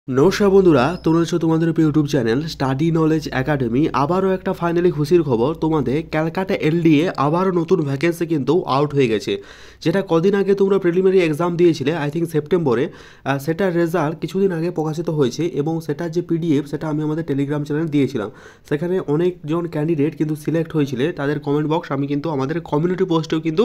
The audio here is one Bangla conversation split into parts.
নমস্কার বন্ধুরা, তোমরা হচ্ছে তোমাদের YouTube channel study knowledge academy. আবারও একটা ফাইনালি খুশির খবর, তোমাদের ক্যালকাটা এলডিএ আবারও নতুন ভ্যাকেন্সি কিন্তু আউট হয়ে গেছে। যেটা কদিন আগে তোমরা প্রিলিমিনারি এক্সাম দিয়েছিলে, আই থিঙ্ক সেপ্টেম্বরে, সেটার রেজাল্ট কিছুদিন আগে প্রকাশিত হয়েছে এবং সেটার যে পিডিএফ সেটা আমি আমাদের টেলিগ্রাম চ্যানেলে দিয়েছিলাম। সেখানে অনেকজন ক্যান্ডিডেট কিন্তু সিলেক্ট হয়েছিল, তাদের কমেন্ট বক্স আমি কিন্তু আমাদের কমিউনিটি পোস্টেও কিন্তু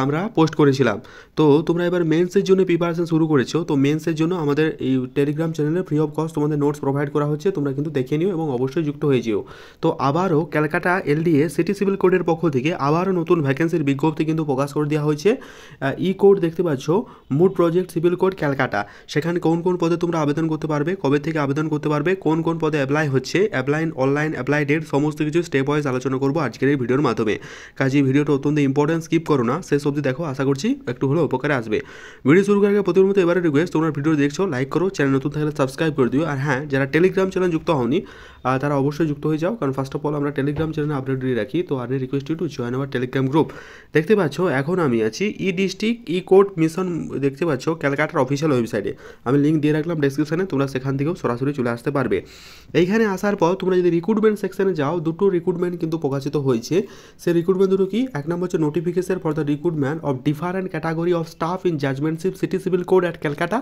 আমরা পোস্ট করেছিলাম। তো তোমরা এবার মেন্সের জন্য প্রিপারেশন শুরু করেছো, তো মেন্সের জন্য আমাদের এই টেলিগ্রাম চ্যানেলে ফ্রি অফ কস্ট তোমাদের নোটস প্রোভাইড করা হচ্ছে, তোমরা কিন্তু দেখে নিও এবং অবশ্যই যুক্ত হয়ে যেও। তো আবারও ক্যালকাটা এলডিএ সিটি সিভিল কোডের পক্ষ থেকে আবারও নতুন ভ্যাকেন্সির বিজ্ঞপ্তি কিন্তু প্রকাশ করে দেওয়া হয়েছে। ই কোড দেখতে পাচ্ছ, mode project civil code Calcutta. সেখানে কোন কোন পদে তোমরা আবেদন করতে পারবে, কবে থেকে আবেদন করতে পারবে, কোন কোন পদে অ্যাপ্লাই হচ্ছে, অ্যাপ্লাই অনলাইন, অ্যাপ্লাই ডেট, সমস্ত কিছু স্টেপ ওয়াইজ আলোচনা করবো আজকের এই ভিডিওর মাধ্যমে। কাজে ভিডিওটা অত্যন্ত ইম্পর্টেন্ট, স্কিপ করো না, শেষ অবধি দেখো, আশা করছি একটু হলেও উপকারে আসবে। ভিডিও শুরু করার আগে প্রতির মতো এবারে রিকোয়েস্ট, তোমরা ভিডিও দেখছো লাইক করো, চ্যানেল নতুন থাকলে সাবস্ক্রাইব করে দিও। আর হ্যাঁ, যারা টেলিগ্রাম চ্যানেল যুক্ত হওনি তারা অবশ্যই যুক্ত হয়ে যাও, কারণ ফার্স্ট অফ অল আমরা টেলিগ্রাম চ্যানেলে আপডেট দিয়ে রাখি। তো আর request to join our Telegram group. দেখতে পাচ্ছ এখন আমি আছি e district e court mission, দেখতে পাচ্ছ ক্যালকাটার অফিসিয়াল ওয়েবসাইটে। আমি লিঙ্ক দিয়ে রাখলাম ডেসক্রিপশনে, তোমরা সেখান থেকেও সরাসরি চলে আসতে পারবে। এইখানে আসার পর তোমরা যদি রিক্রুটমেন্ট সেকশনে যাও, দুটো রিক্রুটমেন্ট কিন্তু প্রকাশিত হয়েছে। সেই রিক্রুটমেন্ট দুটো কি, এক নম্বর হচ্ছে notification for the recruitment of different category of staff in judgeship city civil court at Calcutta,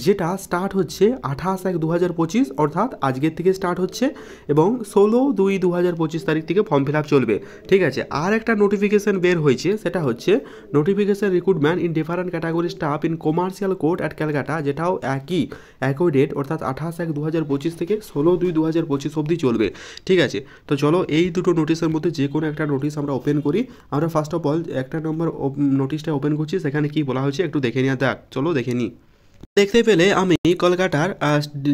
যেটা স্টার্ট হচ্ছে 28/1/2025, অর্থাৎ আজকের থেকে স্টার্ট হচ্ছে এবং 16/2/2025 তারিখ থেকে ফর্ম ফিল আপ চলবে। ঠিক আছে, আর একটা নোটিফিকেশন বের হয়েছে, সেটা হচ্ছে notification recruitment in different category staff in commercial code at Calcutta, যেটাও একই ডেট, অর্থাৎ 28/1/2025 থেকে 16/2/2025 অবধি চলবে। ঠিক আছে, তো চলো এই দুটো নোটিশের মধ্যে যে কোনো একটা নোটিশ আমরা ওপেন করি। আমরা ফার্স্ট অফ অল একটা নম্বর নোটিশটা ওপেন করছি, সেখানে কি বলা হয়েছে একটু দেখে নেওয়া যাক, চলো দেখে নিই। দেখতে পেলে আমি কলকাতার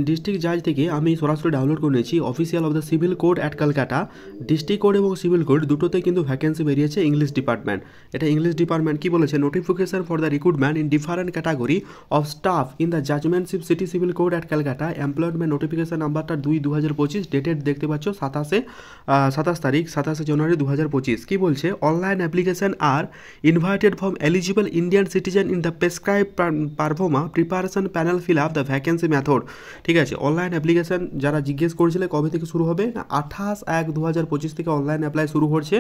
ডিস্ট্রিক্ট জাজ থেকে আমি সরাসরি ডাউনলোড করে নিয়েছি official of the civil court at Kolkata. District court এবং সিভিল কোড দুটোতে কিন্তু ভ্যাকেন্সি বেরিয়েছে ইংলিশ ডিপার্টমেন্ট। এটা ইংলিশ ডিপার্টমেন্ট কি বলেছে, notification for the recruitment in different category of staff in the judgeship city civil court at Kolkata, employment notification নাম্বারটা 2/2025, ডেটেড দেখতে পাচ্ছ 27 তারিখ, 27 জানুয়ারি 2025। কি বলছে, অনলাইন অ্যাপ্লিকেশন আর invited from eligible Indian citizen in the prescribe proforma preparation panel fill up the vacancy method. ঠিক আছে, অনলাইন অ্যাপ্লিকেশন যারা জিজ্ঞেস করেছিলে কবে থেকে শুরু হবে, 28/1/2025 থেকে অনলাইন অ্যাপ্লাই শুরু হচ্ছে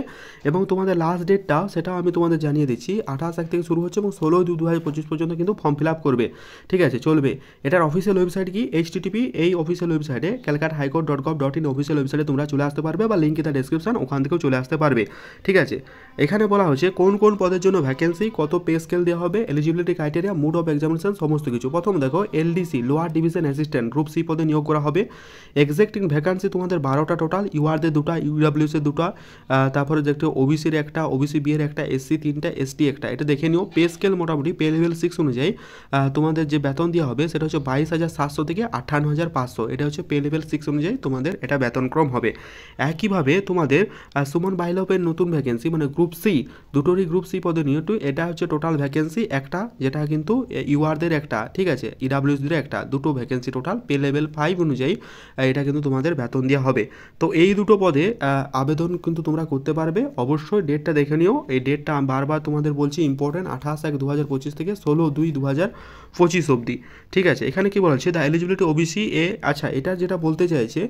এবং তোমাদের লাস্ট ডেটটা সেটাও আমি তোমাদের জানিয়ে দিচ্ছি, 28/1 থেকে শুরু হচ্ছে এবং 16/2/2025 পর্যন্ত কিন্তু ফর্ম ফিল আপ করবে। ঠিক আছে, চলবে। এটার অফিসিয়াল ওয়েবসাইট কি, HTTP, এই অফিসিয়াল ওয়েবসাইটে calcutta.highcourt.gov.in অফিসিয়াল ওয়েবসাইটে তোমরা চলে আসতে পারবে, বা লিঙ্ক ইন ডেসক্রিপশন, ওখান থেকেও চলে আসতে পারবে। ঠিক আছে, এখানে বলা হচ্ছে কোন কোন পদের জন্য ভ্যাকেন্সি, কত পে স্কেল দেওয়া হবে, eligibility criteria, mode of examination, সমস্ত কিছু। প্রথম দেখো, LDC lower division assistant group C পদে নিয়োগ করা হবে। এক্সাক্টিং ভ্যাকান্সি তোমাদের 12টা টোটাল, ইউআরদের 2টা, ইউডাব্লিউসের 2টা, তারপরে দেখতে OBCর একটা, OBC বি এর একটা, SC 3টা, ST একটা। এটা দেখে নিও। পে স্কেল মোটামুটি পে লেভেল 6 অনুযায়ী তোমাদের যে বেতন দেওয়া হবে সেটা হচ্ছে 22,700 থেকে 58,500, এটা হচ্ছে পে লেভেল 6 অনুযায়ী তোমাদের এটা বেতনক্রম হবে। একইভাবে তোমাদের সুমন বাইলপের নতুন ভ্যাকেন্সি, মানে গ্রুপ সি, দুটোরই গ্রুপ সি পদে নিয়োগ, এটা হচ্ছে টোটাল ভ্যাকেন্সি একটা, যেটা কিন্তু ইউআরদের একটা, ঠিক আছে, ইডাব্লিউসদের একটা, দুটো ভ্যাকেন্সি টোটাল, পে লেভেল 5 অনুযায়ী এটা কিন্তু তোমাদের বেতন দেওয়া হবে। তো এই দুটো পদে আবেদন কিন্তু তোমরা করতে পারবে। অবশ্যই ডেটটা দেখে নিও, এই ডেটটা বারবার তোমাদের বলছি ইম্পর্টেন্ট, 28/1/2025 থেকে 16/2/2025 অবধি। ঠিক আছে, এখানে কি বলা হচ্ছে, দ্য এলিজিবিলিটি OBC এ, আচ্ছা এটা যেটা বলতে চাইছে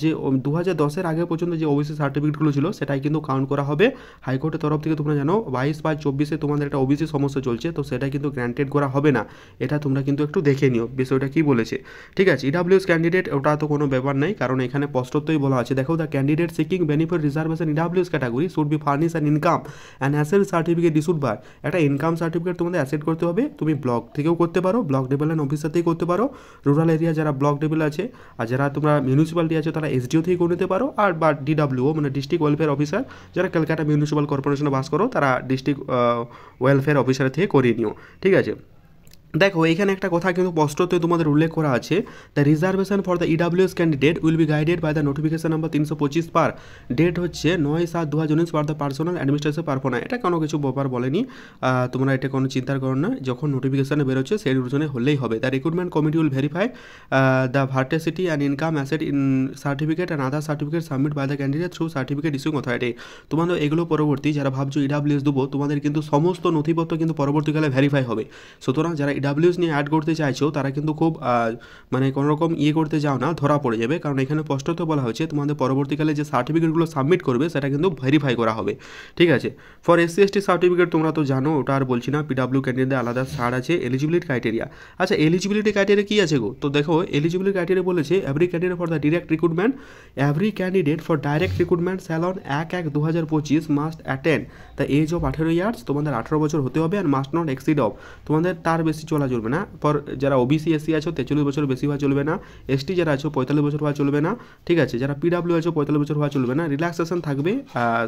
যে 2010-এর আগে পর্যন্ত যে OBC সার্টিফিকেটগুলো ছিল সেটাই কিন্তু কাউন্ট করা হবে। হাইকোর্টের তরফ থেকে তোমরা জানো 22/24 তোমাদের একটা OBC সমস্যা চলছে, তো সেটা কিন্তু গ্র্যান্টেড করা হবে না। এটা তোমরা কিন্তু একটু দেখে নিও বিষয়টা কি বলেছে। ঠিক আছে, ইডাব্লিউএস ক্যান্ডিডেট, ওটা তো কোনো ব্যাপার নাই, কারণ এখানে স্পষ্টতই বলা আছে, দেখো, the candidate seeking benefit reservation EWS category should be furnish an income and asset certificate issued by, একটা ইনকাম সার্টিফিকেট তোমাদের অ্যাসেট করতে হবে। তুমি ব্লক থেকেও করতে পারো, ব্লক ডেভেলপমেন্ট অফিসার থেকেই করতে পারো, রুরাল এরিয়া যারা ব্লক ডেভেল আছে, আর যারা তোমরা মিউনিসিপ্যালিটি আছে তারা SDO থেকে করে নিতে পারো, আর বা DWO মানে ডিস্ট্রিক্ট ওয়েলফেয়ার অফিসার, যারা কলকাতা মিউনিসিপ্যাল কর্পোরেশনে বাস করো তারা ডিস্ট্রিক্ট ওয়েলফেয়ার অফিসার থেকে করিয়ে নিও। ঠিক আছে, দেখো এখানে একটা কথা কিন্তু স্পষ্টতই তোমাদের উল্লেখ করা আছে, the reservation for the EWS candidate will be guided by the notification number 325 per, date হচ্ছে 9/7/2019 ফর দ্য পার্সোনাল অ্যাডমিনিস্ট্রেশন পারফনা। এটা কোনো কিছু ব্যাপার বলেনি, তোমরা এটা কোনো চিন্তার করো না, যখন নোটিফিকেশানে বেরোচ্ছে সেই অনুযায়ী হলেই হবে। The recruitment committee will verify the veracity and income asset in certificate and other certificate submit by the candidate through certificate issuing authority. তোমাদের এগুলো পরবর্তী, যারা ভাবছো ইডাব্লিউএস দেবো, তোমাদের কিন্তু সমস্ত নথিপত্র কিন্তু পরবর্তীকালে ভেরিফাই হবে। সুতরাং যারা ইডাব্লিউএস নিয়ে অ্যাড করতে চাইছো তারা কিন্তু খুব মানে কোনোরকম করতে যাও না, ধরা পড়ে যাবে, কারণ এখানে স্পষ্টত বলা হয়েছে তোমাদের পরবর্তীকালে যে সার্টিফিকেটগুলো সাবমিট করবে সেটা কিন্তু ভেরিফাই করা হবে। ঠিক আছে, ফর এসসি এসটি সার্টিফিকেট তোমরা তো জানো, ওটা আর বলছি না। পিডাব্লিউ ক্যান্ডিডেটদের আলাদা ছাড় আছে। এলিজিবিলিটি ক্রাইটেরিয়া, আচ্ছা এলিজিবিলিটি ক্রাইটেরিয়া কী আছে গো? তো দেখো এলিজিবিলিটি ক্রাইটেরিয়া বলেছে every candidate for the direct recruitment, every candidate for direct recruitment স্যালন 1/1/2025 must attend the age of 18 years, তোমাদের 18 বছর হতে হবে, and must not exceed of, তোমাদের তার বেশি চলা চলবে না। পর যারা ওবিসি এসসি আছো 43 বছর বেশি হওয়া চলবে না, এসটি যারা আছো 45 বছর হওয়া চলবে না। ঠিক আছে, যারা পিডাব্লিউ আছো 45 বছর হওয়া চলবে না। রিল্যাক্সেশন থাকবে,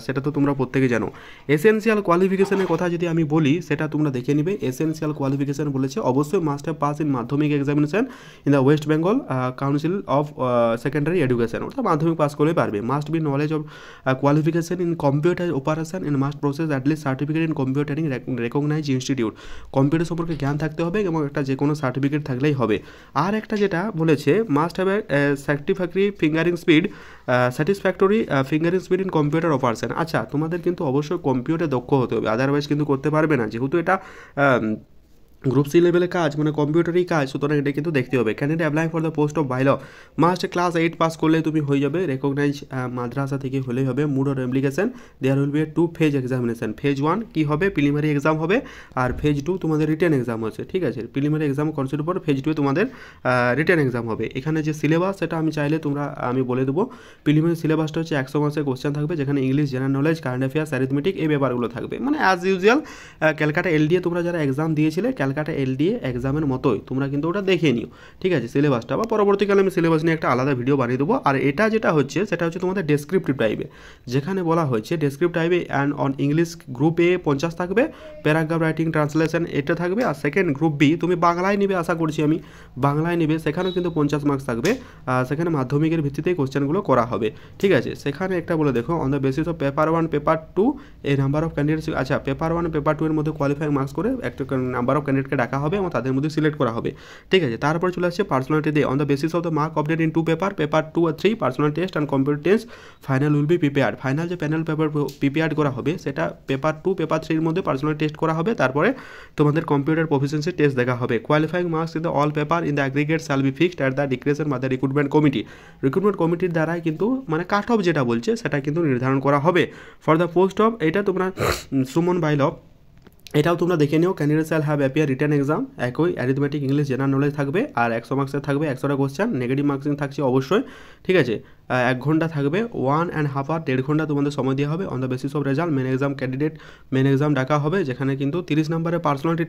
সেটা তো তোমরা প্রত্যেকে জানো। এসেনশিয়াল কোয়ালিফিকেশনের কথা যদি আমি বলি সেটা তোমরা দেখে নিবে। এসেনশিয়াল কোয়ালিফিকেশন বলেছে অবশ্যই must have pass in Madhyamik examination in the West Bengal council of secondary education, অর্থাৎ মাধ্যমিক পাস করলে পারবে। Must be knowledge of qualification in computer operation in must process at least certificate in computing recognise institute, computer সম্পর্কে জ্ঞান থাকতে হবে এবং একটা যে কোনো সার্টিফিকেট থাকলেই হবে। আর একটা যেটা বলেছে must have a satisfactory fingering speed, satisfactory fingering speed in computer operation. আচ্ছা তোমাদের কিন্তু অবশ্যই কম্পিউটারে দক্ষ হতে হবে, আদারওয়াইজ কিন্তু করতে পারবে না, যেহেতু এটা গ্রুপ সি লেভেলের কাজ, মানে কম্পিউটারই কাজ, সুতরাং এটা কিন্তু দেখতে হবে। Candidate apply for the post of বাইল মাস্ট ক্লাস 8 পাস করলে তুমি হয়ে যাবে, রেকগনাইজ মাদ্রাসা থেকে হলেই হবে। Mode or application there will be a 2 phase examination, phase 1 কী হবে প্রিলিমিনারি এক্সাম হবে, আর ফেজ 2 তোমাদের রিটেন এক্সাম হচ্ছে। ঠিক আছে, প্রিলিমিনারি এক্সাম কনসিডার পর ফেজ 2 তোমাদের রিটেন এক্সাম হবে। এখানে যে সিলেবাস সেটা আমি চাইলে আমি বলে দেবো। প্রিলিমিনারি সিলেবাসটা হচ্ছে 100 মার্কসের কোশ্চেন থাকবে, যেখানে English, general knowledge, current affairs, arithmetic এই ব্যাপারগুলো থাকবে, মানে অ্যাজ ইউজুয়াল ক্যালকাটা এলডিএ তোমরা যারা এক্সাম দিয়েছিলে ক্যালকাটা এলডিএ এক্সামের মতোই তোমরা কিন্তু ওটা দেখে নিও। ঠিক আছে, সিলেবাসটা, বা পরবর্তীকালে আমি সিলেবাস নিয়ে একটা আলাদা ভিডিও বানিয়ে দেবো। আর এটা যেটা হচ্ছে সেটা হচ্ছে তোমাদের ডেসক্রিপটিভ টাইপে, যেখানে বলা হয়েছে ডেসক্রিপটিভ টাইপে অ্যান্ড অন ইংলিশ গ্রুপ এ 50 থাকবে, প্যারাগ্রাফ রাইটিং ট্রান্সলেশন এটা থাকবে, আর সেকেন্ড গ্রুপ বি তুমি বাংলায় নেবে, আশা করছি আমি বাংলায় নেবে, সেখানেও কিন্তু 50 মার্কস থাকবে, সেখানে মাধ্যমিকের ভিত্তিতেই কোশ্চেনগুলো করা হবে। ঠিক আছে, সেখানে একটা বলে দেখো on the basis of paper 1 paper 2 এই নাম্বার অফ ক্যান্ডিডেটস, আচ্ছা পেপার 1 পেপার 2 এর মধ্যে কোয়ালিফাইং মার্কস করে একটা নাম্বার অফ ক্যান্ডিডেটকে ডাকা হবে এবং তাদের মধ্যে সিলেক্ট করা হবে। ঠিক আছে, তারপর চলে আসছে personality day on the basis of the mark update in 2 paper 2 আর 3 personal test and computer test final will be prepared. Final যে প্যানেল পেপার প্রিপেয়ার্ড করা হবে সেটা পেপার 2 পেপার 3 এর মধ্যে পার্সোনাল টেস্ট করা হবে, তারপরে তোমাদের কম্পিউটার প্রফিসিয়েন্সি টেস্ট দেখা হবে। Qualifying marks in the all paper in the aggregate shall be fixed at the discretion by the recruitment committee. Recruitment কমিটির দ্বারাই কিন্তু মানে কাট অফ যেটা বলছে সেটা কিন্তু নির্ধারণ করা হবে। ফর দ্য পোস্ট অফ এটা তোমরা সুমন বাইলভ এটাও তোমরা দেখে নিও। Candidate shall have appear return exam, একই অ্যারিথমেটিক, ইংলিশ, জেনারেল নলেজ থাকবে, আর 100 মার্কসের থাকবে 100টা কোশ্চেন, নেগেটিভ মার্কসিং থাকছে অবশ্যই। ঠিক আছে, 1 ঘন্টা থাকবে, 1.5 আওয়ার 1.5 ঘন্টা তোমাদের সময় দেওয়া হবে। On the basis of result main exam candidate main exam ডাকা হবে, যেখানে কিন্তু 30 নম্বরের পার্সোনালিটি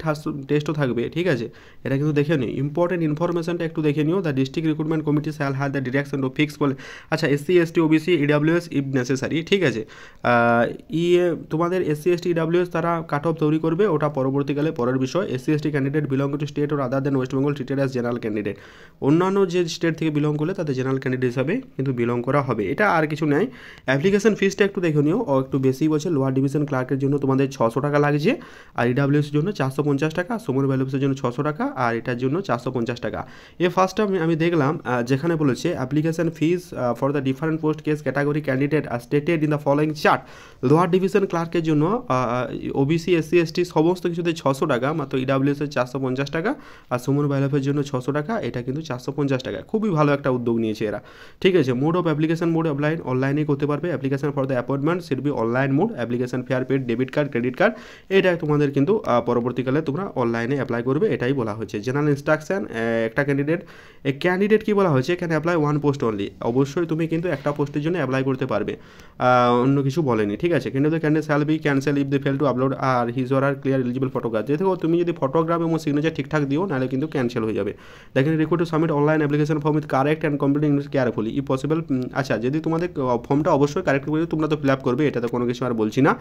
টেস্টও থাকবে। ঠিক আছে, এটা কিন্তু দেখে নিও, ইম্পর্টেন্ট ইনফরমেশনটা একটু দেখে নিও। The district recruitment committee shall have the direction to fix বলে, আচ্ছা SC ST OBC EWS if necessary. ঠিক আছে, তোমাদের এসসি এসটি ইডাব্লিউএস তারা কাট অফ তৈরি করবে, ওটা পরবর্তীকালে পরের বিষয়। SC ST candidate belong to state or other than West Bengal treated as general candidate, অন্যান্য যে স্টেট থেকে বিলং করলে তাদের জেনারেল ক্যান্ডিডেট হিসাবে কিন্তু বিলং করা হবে, এটা আর কিছু নেই। অ্যাপ্লিকেশন ফিসটা একটু দেখে নিও, ও একটু বেশি বলছে। লোয়ার ডিভিশন ক্লার্কের জন্য তোমাদের 600 টাকা লাগছে, আর ইডাব্লিউএসের জন্য 450 টাকা, সুমন ভ্যালুসের জন্য 600 টাকা, আর এটার জন্য 450 টাকা। ফার্স্ট আমি দেখলাম যেখানে বলেছে application fees for the different post case category candidate are stated in the following chart. Lower division ক্লার্কের জন্য ওবিসি এসসি এসটি সমস্ত কিছুতে 600 টাকা, মাত্র ইডাব্লিউএসের 450 টাকা, আর সুমন ভ্যালুসের জন্য 600 টাকা, এটা কিন্তু 450 টাকা। খুবই ভালো একটা উদ্যোগ নিয়েছে এরা। ঠিক আছে, মোড অফ অ্যাপ্লিকেশন মোড অনলাইনে করতে পারবে। Application for the appointment should be online mode. Application fare paid debit card credit card এটা তোমাদের কিন্তু পরবর্তীকালে তোমরা অনলাইনে অ্যাপ্লাই করবে, এটাই বলা হয়েছে। জেনারেল ইনস্ট্রাকশন একটা ক্যান্ডিডেট কি বলা হয়েছে, ক্যান অ্যাপ্লাই 1 পোস্ট অনলি। অবশ্যই তুমি কিন্তু একটা পোস্টের জন্য অ্যাপ্লাই করতে পারবে, অন্য কিছু বলেনি। ঠিক আছে, কিন্তু candidate shall be cancel if they fail to upload আর his or her clear eligible photograph. যেহেতু তুমি যদি ফটোগ্রাফ এবং সিগনেচার ঠিকঠাক দিও, নাহলে কিন্তু ক্যান্সেল হয়ে যাবে। দেখেন request to submit online application form with correct and complete English carefully E possible. আচ্ছা, যদি তোমাদের ফর্মটা অবশ্যই কারেক্ট করে তোমরা তো ফিল আপ করবে, এটাতে কোনো কিছু আর বলছি না।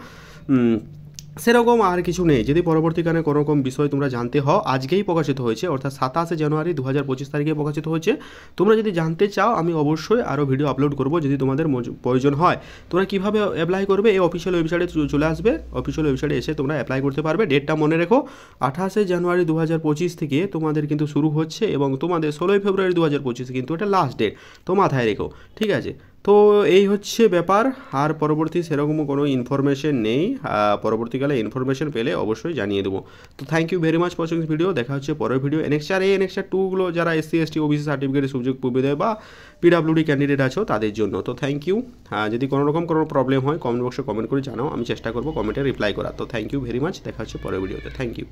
সেরকম আর কিছু নেই। যদি পরবর্তীকালে কোনো রকম বিষয় তোমরা জানতে হও, আজকেই প্রকাশিত হয়েছে, অর্থাৎ 27 জানুয়ারি 2025 তারিখে প্রকাশিত হয়েছে। তোমরা যদি জানতে চাও আমি অবশ্যই আরও ভিডিও আপলোড করব, যদি তোমাদের প্রয়োজন হয়। তোমরা কীভাবে অ্যাপ্লাই করবে, এই অফিসিয়াল ওয়েবসাইটে চলে আসবে, অফিসিয়াল ওয়েবসাইটে এসে তোমরা অ্যাপ্লাই করতে পারবে। ডেটটা মনে রেখো, 28 জানুয়ারি 2025 থেকে তোমাদের কিন্তু শুরু হচ্ছে, এবং তোমাদের 16 ফেব্রুয়ারি 2025 কিন্তু এটা লাস্ট ডেট, তো মাথায় রেখো। ঠিক আছে, তো এই হচ্ছে ব্যাপার, আর পরবর্তী সেরকম কোনো ইনফরমেশন নেই। পরবর্তীকালে ইনফরমেশন পেলে অবশ্যই জানিয়ে দেবো। তো thank you very much watching this video. দেখা হচ্ছে পরের ভিডিও। এনএক্সআর এনএক্সআর 2গুলো যারা SC ST OBC সার্টিফিকেটের সুযোগ দেয় বা PWD ক্যান্ডিডেট আছো তাদের জন্য। তো থ্যাংক ইউ। যদি কোনো রকম কোনো প্রবলেম হয় কমেন্ট বক্সে কমেন্ট করে জানাও, আমি চেষ্টা করবো কমেন্টে রিপ্লাই করার। তো থ্যাংক ইউ ভেরি মাচ। দেখা হচ্ছে পরের ভিডিওতে। Thank you.